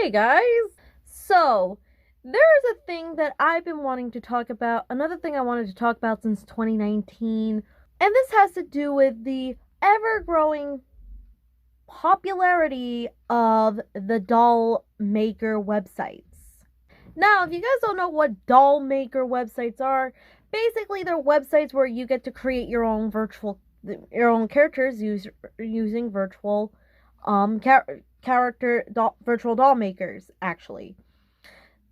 Hey guys! So, there's a thing that I've been wanting to talk about, another thing I wanted to talk about since 2019, and this has to do with the ever-growing popularity of the Dollmaker websites. Now, if you guys don't know what Dollmaker websites are, basically they're websites where you get to create your own characters using virtual virtual doll makers, actually.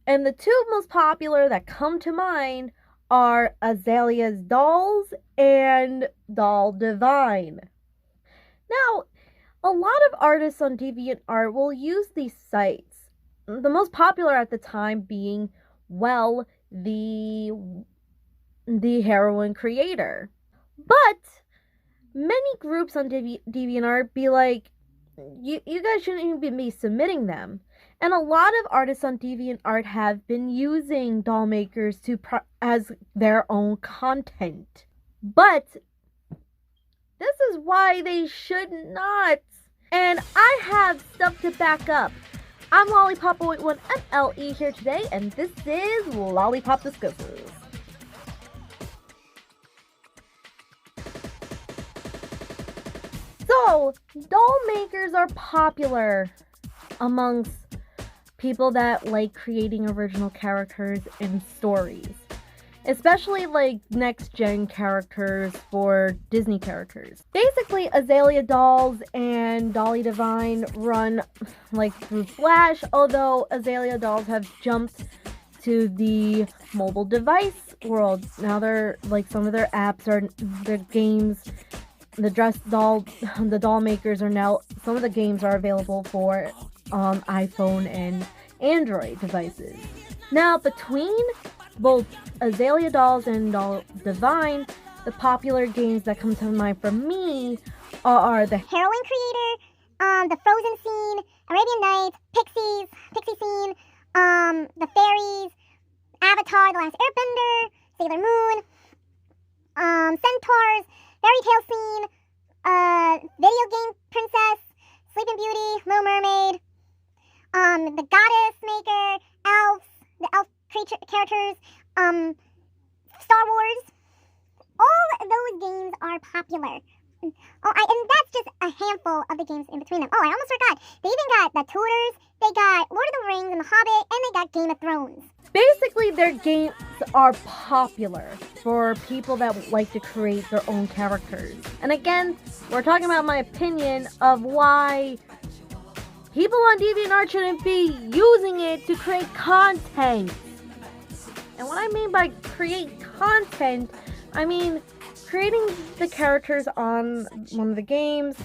And the two most popular that come to mind are Azalea's Dolls and Doll Divine. Now, a lot of artists on DeviantArt will use these sites, the most popular at the time being, well, the heroine creator. But many groups on DeviantArt be like, you guys shouldn't even be submitting them. And a lot of artists on DeviantArt have been using Dollmakers as their own content. But this is why they should not. And I have stuff to back up. I'm Lollypop 081 MLE here today, and this is Lollypop Discusses. So, doll makers are popular amongst people that like creating original characters and stories. Especially like next-gen characters for Disney characters. Basically, Azalea Dolls and Dolly Divine run like through Flash, although Azalea Dolls have jumped to the mobile device world. Now they're like some of their apps are their games. The doll makers are now, some of the games are available for iPhone and Android devices. Now, between both Azalea Dolls and Doll Divine, the popular games that come to mind for me are the Heroine Creator, the Frozen Scene, Arabian Nights, Pixie Scene, the Fairies, Avatar, The Last Airbender, Sailor Moon, Centaurs, Fairy Tale Scene, Video Game Princess, Sleeping Beauty, Little Mermaid, the Goddess Maker, Elves, the elf creature characters, Star Wars. All those games are popular. And that's just a handful of the games in between them. Oh, I almost forgot. They even got The Tutors, they got Lord of the Rings and The Hobbit, and they got Game of Thrones. Basically, their games are popular for people that like to create their own characters. And again, we're talking about my opinion of why people on DeviantArt shouldn't be using it to create content. And what I mean by create content, I mean creating the characters on one of the games,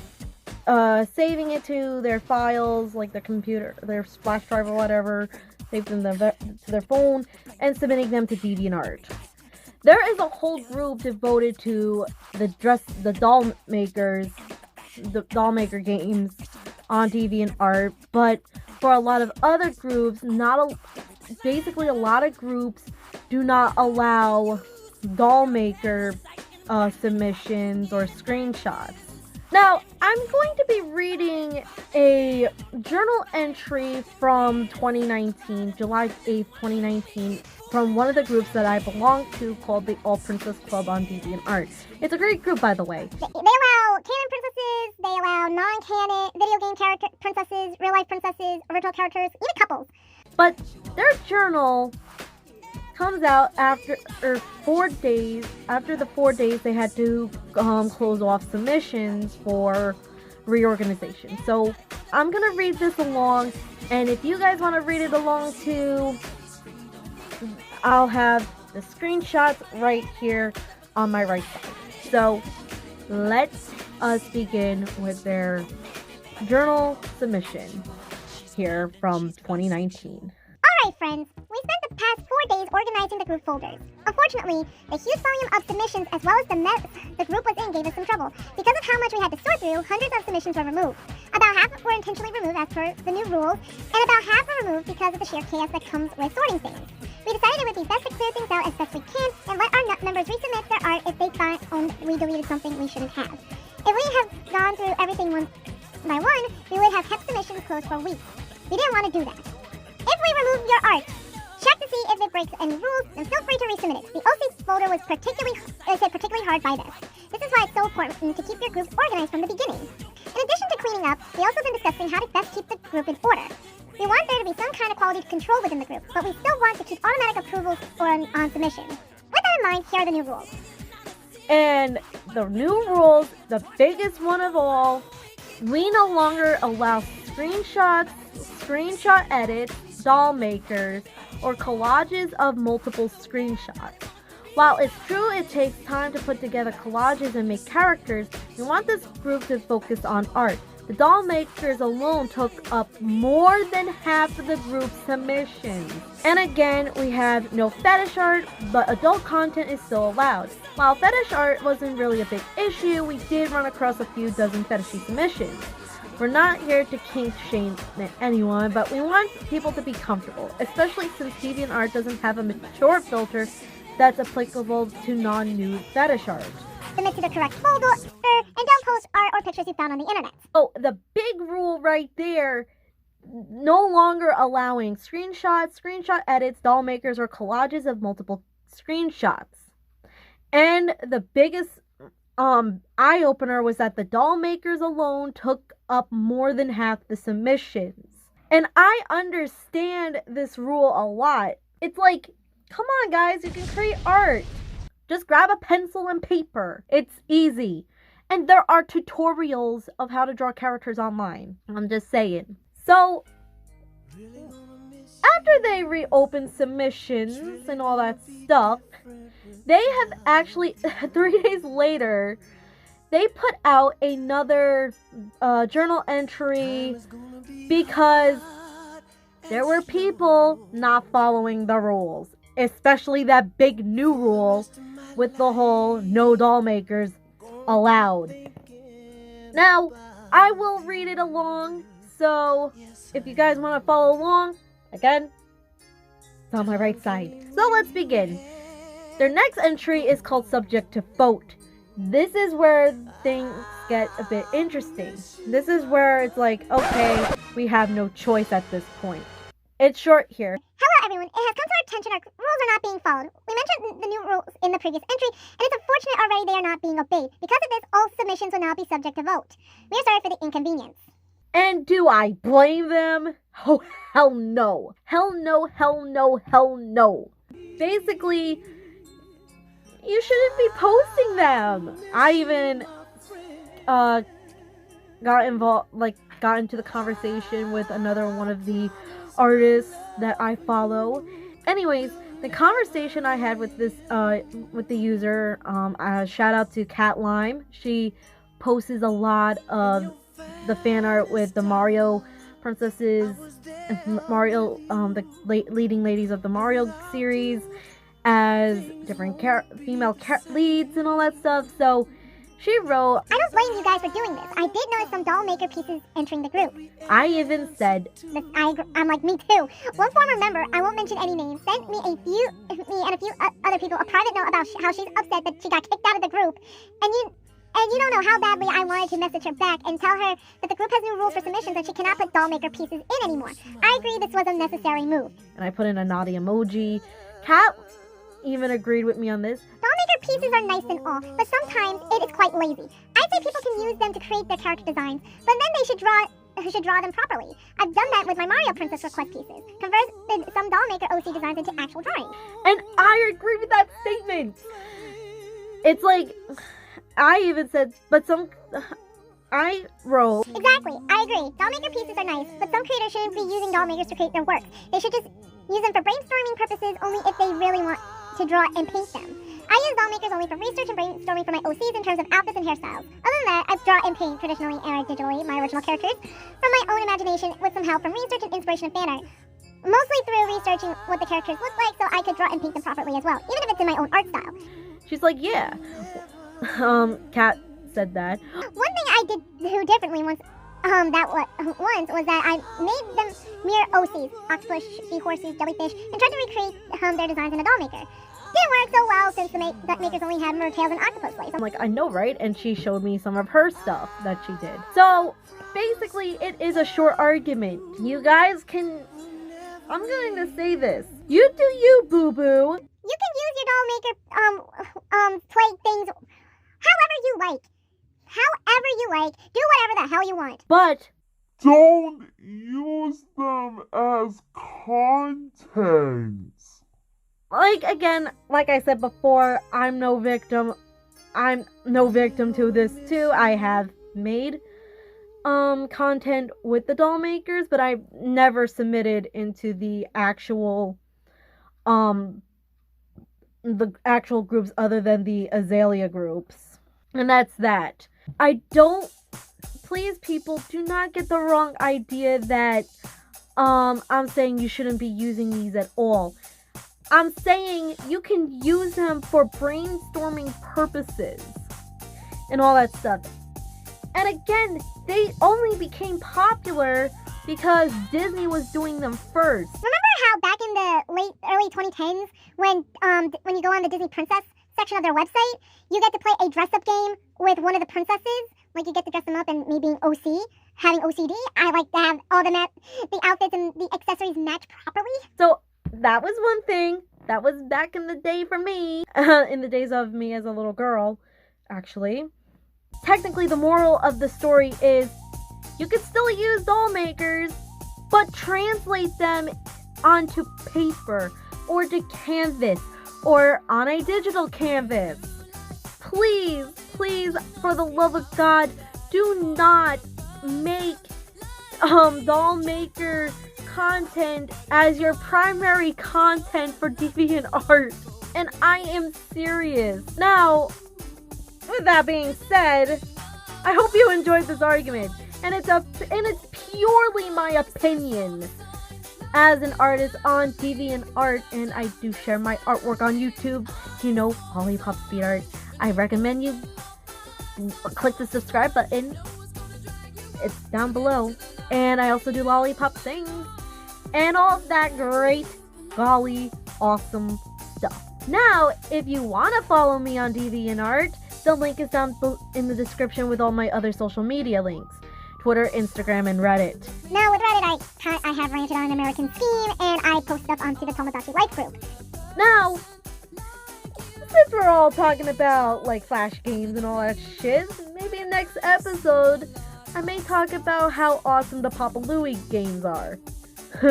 saving it to their files, like their computer, their flash drive or whatever, save them to their phone, and submitting them to DeviantArt. There is a whole group devoted to the doll makers, the Dollmaker games on DeviantArt, but for a lot of other groups, basically a lot of groups do not allow Dollmaker submissions or screenshots. Now, I'm going to be reading a journal entry from 2019, July 8th, 2019, from one of the groups that I belong to called the All Princess Club on DeviantArt. It's a great group, by the way. They allow canon princesses, they allow non-canon video game character princesses, real-life princesses, original characters, even couples. But their journal comes out after 4 days. After the 4 days, they had to close off submissions for reorganization. So I'm gonna read this along, and if you guys want to read it along too, I'll have the screenshots right here on my right side. So let us begin with their journal submission here from 2019. Alright friends, we spent the past 4 days organizing the group folders. Unfortunately, the huge volume of submissions as well as the mess the group was in gave us some trouble. Because of how much we had to sort through, hundreds of submissions were removed. About half were intentionally removed as per the new rules, and about half were removed because of the sheer chaos that comes with sorting things. We decided it would be best to clear things out as best we can and let our members resubmit their art if they found we deleted something we shouldn't have. If we had gone through everything one by one, we would have kept submissions closed for weeks. We didn't want to do that. If we remove your art, check to see if it breaks any rules, and feel free to resubmit it. The OC folder was particularly hard by this. This is why it's so important to keep your groups organized from the beginning. In addition to cleaning up, we also been discussing how to best keep the group in order. We want there to be some kind of quality control within the group, but we still want to keep automatic approvals on submission. With that in mind, here are the new rules. And the new rules, the biggest one of all, we no longer allow screenshots, screenshot edits, doll makers, or collages of multiple screenshots. While it's true it takes time to put together collages and make characters, we want this group to focus on art. The doll makers alone took up more than half of the group's submissions. And again, we have no fetish art, but adult content is still allowed. While fetish art wasn't really a big issue, we did run across a few dozen fetishy submissions. We're not here to kink shame anyone, but we want people to be comfortable, especially since DeviantArt doesn't have a mature filter that's applicable to non-nude fetish art. Submit to the correct folder, and don't post art or pictures you found on the internet. Oh, the big rule right there, no longer allowing screenshots, screenshot edits, doll makers, or collages of multiple screenshots. And the biggest eye-opener was that the doll makers alone took up more than half the submissions. And I understand this rule a lot. It's like, come on guys, you can create art. Just grab a pencil and paper. It's easy. And there are tutorials of how to draw characters online. I'm just saying. So, after they reopened submissions and all that stuff, they have actually, 3 days later, they put out another journal entry because there were people not following the rules. Especially that big new rule with the whole no doll makers allowed. Now, I will read it along, so if you guys want to follow along, again, it's on my right side. So let's begin. Their next entry is called Subject to Vote. This is where things get a bit interesting. This is where it's like, okay, we have no choice at this point. It's short here. Hello everyone, it has come to our attention our rules are not being followed. We mentioned the new rules in the previous entry, and it's unfortunate already they are not being obeyed. Because of this, all submissions will now be subject to vote. We are sorry for the inconvenience. And do I blame them? Oh, hell no. Hell no, hell no, hell no. Basically, you shouldn't be posting them. I even got into the conversation with another one of the artists that I follow. Anyways, the conversation I had with this with the user, shout out to Cat Lime. She posts a lot of the fan art with the Mario princesses, Mario, the leading ladies of the Mario series, as different female leads and all that stuff. So she wrote, I don't blame you guys for doing this. I did notice some doll maker pieces entering the group. I even said, I'm like, me too. One former member, I won't mention any names, sent me and a few other people a private note about how she's upset that she got kicked out of the group. And you don't know how badly I wanted to message her back and tell her that the group has new rules for submissions and she cannot put doll maker pieces in anymore. I agree this was a necessary move. And I put in a naughty emoji. Cat even agreed with me on this. Dollmaker pieces are nice and all, but sometimes it is quite lazy. I'd say people can use them to create their character designs, but then they should draw them properly. I've done that with my Mario Princess request pieces. Converted some Dollmaker OC designs into actual drawings. And I agree with that statement. It's like, I even said, I wrote. Exactly, I agree. Dollmaker pieces are nice, but some creators shouldn't be using dollmakers to create their work. They should just use them for brainstorming purposes only if they really want to draw and paint them. I use dollmakers only for research and brainstorming for my OCs in terms of outfits and hairstyles. Other than that, I draw and paint traditionally and digitally my original characters from my own imagination with some help from research and inspiration of fan art. Mostly through researching what the characters look like so I could draw and paint them properly as well, even if it's in my own art style. She's like, yeah. Kat said that. One thing I did do differently once was that I made them mere OCs, octopus, seahorses, jellyfish, and tried to recreate their designs in a doll maker. Didn't work so well since the makers only had mertails and octopus legs. I'm like, I know, right? And she showed me some of her stuff that she did. So basically, it is a short argument. You guys can I'm going to say this. You do you, boo-boo. You can use your Dollmaker play things however you like. However you like. Do whatever the hell you want. But don't use them as content. like I said before, I'm no victim. I'm no victim to this too. I have made content with the Dollmakers, but I've never submitted into the actual groups other than the Azalea groups. And that's that. Please people, do not get the wrong idea that I'm saying you shouldn't be using these at all. I'm saying you can use them for brainstorming purposes and all that stuff. And again, they only became popular because Disney was doing them first. Remember how back in the early 2010s, when you go on the Disney Princess section of their website, you get to play a dress-up game with one of the princesses? Like, you get to dress them up and me being OC, having OCD. I like to have all the outfits and the accessories match properly. So that was one thing. That was back in the day for me. In the days of me as a little girl, actually. Technically, the moral of the story is you could still use Dollmakers, but translate them onto paper or to canvas or on a digital canvas. Please, please, for the love of God, do not make Dollmaker content as your primary content for DeviantArt. And I am serious. Now, with that being said, I hope you enjoyed this argument. And it's purely my opinion as an artist on DeviantArt, and I do share my artwork on YouTube. You know, Lollypop Speed Art. I recommend you click the subscribe button. It's down below. And I also do Lollypop Sings and all of that great, golly, awesome stuff. Now, if you want to follow me on DeviantArt, the link is down in the description with all my other social media links. Twitter, Instagram, and Reddit. Now, with Reddit, I have ranted on an American scheme, and I post stuff onto the Tomodachi Life group. Now, since we're all talking about, like, Flash games and all that shit, maybe next episode, I may talk about how awesome the Papa Louie games are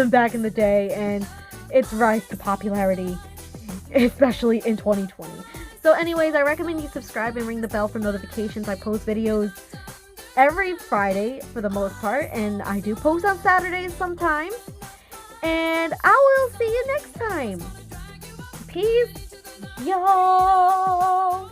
back in the day, and its rise to popularity, especially in 2020. So anyways, I recommend you subscribe and ring the bell for notifications. I post videos every Friday for the most part, and I do post on Saturdays sometimes. And I will see you next time. Peace, y'all.